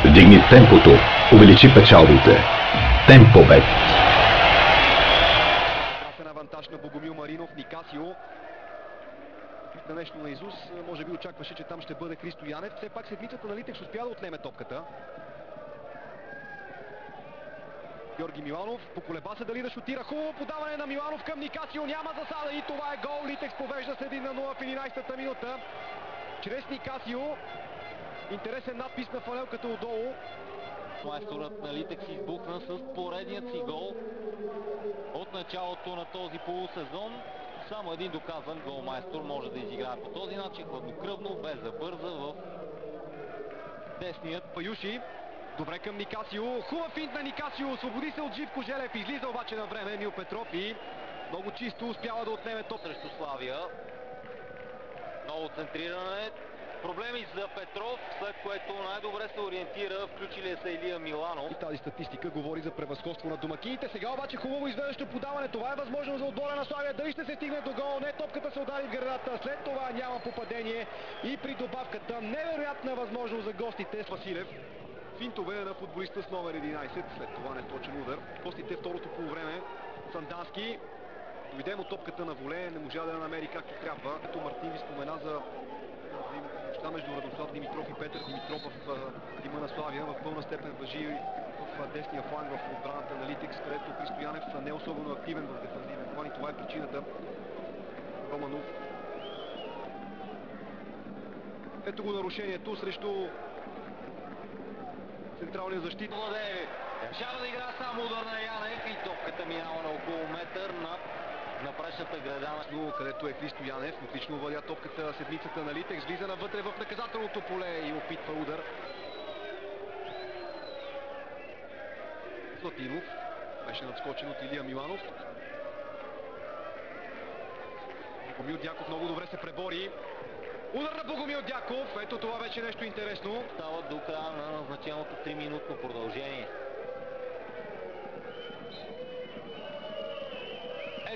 Вдигни темпото, увеличи печалбите. Темпобет. Красен авантаж на Богомил Маринов, Никасио. На нещо на Изус, може би очакваше, че там ще бъде Христо Янев. Все пак седмицата на Литекс успя да отнеме топката. Георги Миланов поколеба се дали да шутира. Хубаво подаване на Миланов към Никасио. Няма засада и това е гол. Литекс повежда с 1-0 в 11-та минута. Чрез Никасио. Интересен надпис на фанелката отдолу. Майсторът на Литекс избухна с поредният си гол от началото на този полусезон. Само един доказан голмайстор може да изиграе по този начин, хладнокръвно, без да бърза в десният. Паюши. Добре към Никасио. Хубав финт на Никасио. Освободи се от Живко Желев. Излиза обаче на време Емил Петров и много чисто успява да отнеме топ Срещу Славия. Много центриране. Проблеми за Петров, след което най-добре се ориентира, включили се Илия Миланов. И тази статистика говори за превъзходство на домакините. Сега обаче хубаво изведещо подаване. Това е възможно за отбора на Славия. Дали ще се стигне до гол? Не, топката се удари в градата. След това няма попадение и при добавката невероятна възможност за гостите. Василев. Финтове на футболиста с номер 11. След това неточен удар. Гостите второто полувреме. Сандански. Дойде му топката на воле. Не можа да я намери както трябва. Като Мартин ви спомена за между Радослав Димитров и Петър Димитров в тима на Славия в пълна степен важи в десния фланг в отбраната на Литекс, където Христо Янев не е особено активен в дефанзивен план и това е причината. Романов. Ето го нарушението срещу централния защит. Владеев решава да игра само удар на Янев и топката минава на около метър на напречната града, където е Христо Янев. Отлично владя топката седмицата на Литекс. Влиза навътре в наказателното поле и опитва удар. Златинов беше надскочен от Илия Миланов. Богомил Дяков много добре се пребори. Удар на Богомил Дяков. Ето това вече нещо интересно. Става до края на назначеното 3-минутно продължение.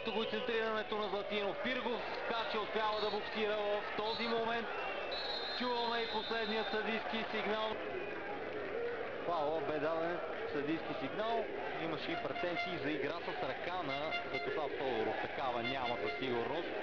Ето го и центрирането на Златинов. Пиргов скача, успява да боксира в този момент. Чуваме и последният съдийски сигнал. Фаула бе даден съдийски сигнал. Имаше и претенции за игра с ръка на Светослав Тодоров. Такава няма със сигурност.